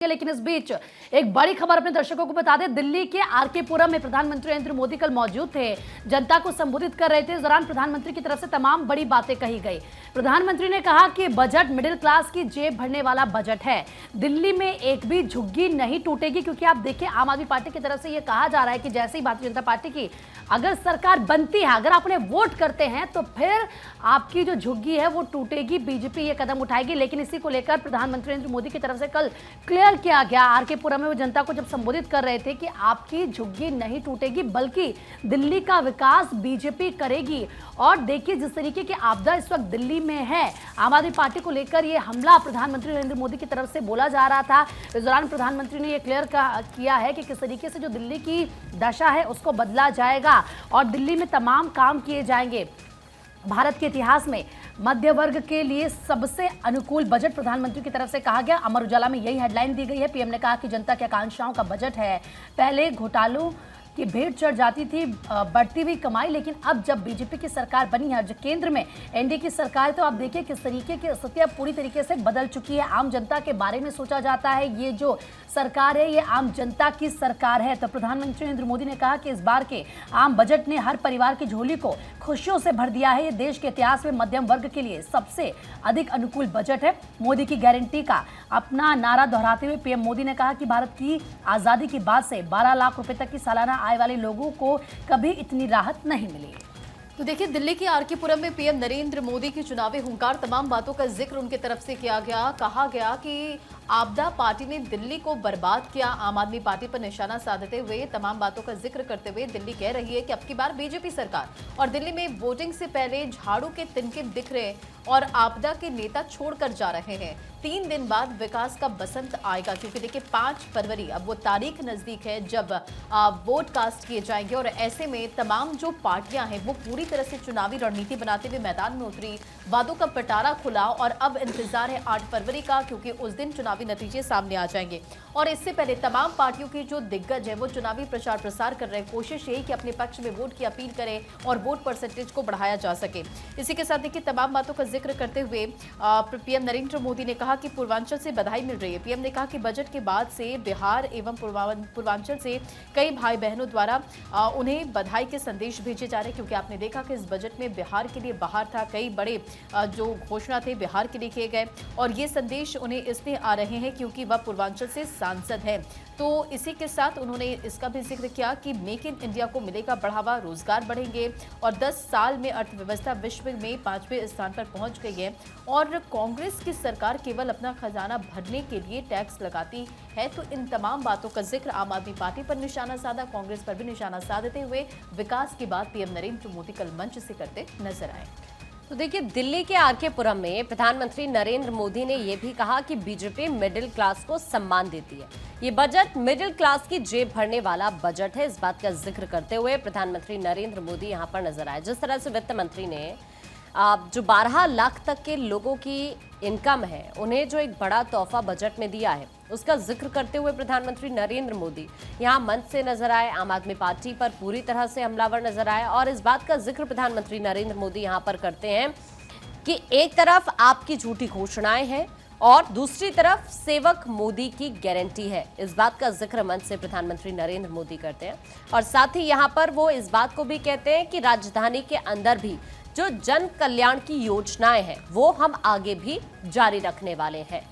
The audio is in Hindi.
लेकिन इस बीच एक बड़ी खबर अपने दर्शकों को बता दें। दिल्ली के आरके पुरम में प्रधानमंत्री नरेंद्र मोदी कल मौजूद थे, जनता को संबोधित कर रहे थे। इस दौरान प्रधानमंत्री की तरफ से तमाम बड़ी बातें कही गई। प्रधानमंत्री ने कहा कि बजट मिडिल क्लास की जेब भरने वाला बजट है। दिल्ली में एक भी झुग्गी नहीं टूटेगी, क्योंकि आप देखिए आम आदमी पार्टी की तरफ से यह कहा जा रहा है कि जैसे ही भारतीय जनता पार्टी की अगर सरकार बनती है, अगर आप उन्हें वोट करते हैं तो फिर आपकी जो झुग्गी है वो टूटेगी, बीजेपी ये कदम उठाएगी। लेकिन इसी को लेकर प्रधानमंत्री नरेंद्र मोदी की तरफ से कल क्लियर किया गया। आरके पुरम में वो जनता को जब संबोधित कर रहे थे कि आपकी झुग्गी नहीं टूटेगी, बल्कि दिल्ली का विकास बीजेपी करेगी। और देखिए जिस तरीके की आपदा इस वक्त दिल्ली में है, आम आदमी पार्टी को लेकर ये हमला प्रधानमंत्री नरेंद्र मोदी की तरफ से बोला जा रहा था। इस दौरान प्रधानमंत्री ने यह क्लियर किया है कि किस तरीके से जो दिल्ली की दशा है उसको बदला जाएगा और दिल्ली में तमाम काम किए जाएंगे। भारत के इतिहास में मध्य वर्ग के लिए सबसे अनुकूल बजट प्रधानमंत्री की तरफ से कहा गया। अमर उजाला में यही हेडलाइन दी गई है। पीएम ने कहा कि जनता की आकांक्षाओं का बजट है। पहले घोटालों की भेंट चढ़ जाती थी बढ़ती हुई कमाई, लेकिन अब जब बीजेपी की सरकार बनी है, जो केंद्र में एनडीए की सरकार है, तो आप देखिए किस तरीके की स्थिति अब पूरी तरीके से बदल चुकी है। आम जनता के बारे में सोचा जाता है। ये जो सरकार है ये आम जनता की सरकार है। तो प्रधानमंत्री नरेंद्र मोदी ने कहा कि इस बार के आम बजट ने हर परिवार की झोली को खुशियों से भर दिया है। ये देश के इतिहास में मध्यम वर्ग के लिए सबसे अधिक अनुकूल बजट है। मोदी की गारंटी का अपना नारा दोहराते हुए पीएम मोदी ने कहा कि भारत की आजादी के बाद से 12 लाख रुपए तक की सालाना आय वाले लोगों को कभी इतनी राहत नहीं मिली। तो देखिए दिल्ली के आरके पुरम में पीएम नरेंद्र मोदी की चुनावी हुंकार, तमाम बातों का जिक्र उनके तरफ से किया गया। कहा गया कि आपदा पार्टी ने दिल्ली को बर्बाद किया। आम आदमी पार्टी पर निशाना साधते हुए तमाम बातों का जिक्र करते हुए दिल्ली कह रही है कि अब की बार बीजेपी सरकार, और दिल्ली में वोटिंग से पहले झाड़ू के तिनके दिख रहे और आपदा के नेता छोड़कर जा रहे हैं। 3 दिन बाद विकास का बसंत आएगा, क्योंकि देखिए 5 फरवरी अब वो तारीख नजदीक है जब वोट कास्ट किए जाएंगे। और ऐसे में तमाम जो पार्टियां हैं वो पूरी तरह से चुनावी रणनीति बनाते हुए मैदान में उतरी, वादों का पिटारा खुला और अब इंतजार है 8 फरवरी का, क्योंकि उस दिन चुनावी नतीजे सामने आ जाएंगे। और इससे पहले तमाम पार्टियों की जो दिग्गज है वो चुनावी प्रचार प्रसार कर रहे हैं। कोशिश यही कि अपने पक्ष में वोट की अपील करें और वोट परसेंटेज को बढ़ाया जा सके। इसी के साथ देखिए तमाम बातों का जिक्र करते हुए पीएम नरेंद्र मोदी ने कहा कि पूर्वांचल से बधाई मिल रही है। पीएम ने कहा कि बजट के बाद से बिहार एवं पूर्वांचल से कई भाई बहनों द्वारा उन्हें बधाई के संदेश भेजे जा रहे हैं, क्योंकि आपने देखा कि इस बजट में बिहार के लिए बाहर था, कई बड़े जो घोषणा थे बिहार के लिए किए गए और ये संदेश उन्हें इसलिए आ रहे हैं क्योंकि वह पूर्वांचल से सांसद हैं। तो इसी के साथ उन्होंने इसका भी जिक्र किया कि मेक इन इंडिया को मिलेगा बढ़ावा, रोजगार बढ़ेंगे और 10 साल में अर्थव्यवस्था विश्व में 5वें स्थान पर पहुंच गई है। और कांग्रेस की सरकार केवल अपना खजाना भरने के लिए टैक्स लगाती है। तो इन तमाम बातों का जिक्र आम आदमी पार्टी पर निशाना साधा, कांग्रेस पर भी निशाना साधते हुए विकास की बात पीएम नरेंद्र मोदी कल मंच से करते नजर आए। तो देखिए दिल्ली के आरके पुरम में प्रधानमंत्री नरेंद्र मोदी ने यह भी कहा कि बीजेपी मिडिल क्लास को सम्मान देती है। ये बजट मिडिल क्लास की जेब भरने वाला बजट है। इस बात का जिक्र करते हुए प्रधानमंत्री नरेंद्र मोदी यहां पर नजर आए। जिस तरह से वित्त मंत्री ने जो 12 लाख तक के लोगों की इनकम है उन्हें जो एक बड़ा तोहफा बजट में दिया है, उसका जिक्र करते हुए प्रधानमंत्री नरेंद्र मोदी यहां मंच से नजर आए। आम आदमी पार्टी पर पूरी तरह से हमलावर नजर आए और इस बात का जिक्र प्रधानमंत्री नरेंद्र मोदी यहां पर करते हैं कि एक तरफ आपकी झूठी घोषणाएं हैं और दूसरी तरफ सेवक मोदी की गारंटी है। इस बात का जिक्र मंच से प्रधानमंत्री नरेंद्र मोदी करते हैं और साथ ही यहां पर वो इस बात को भी कहते हैं कि राजधानी के अंदर भी जो जन कल्याण की योजनाएं हैं वो हम आगे भी जारी रखने वाले हैं।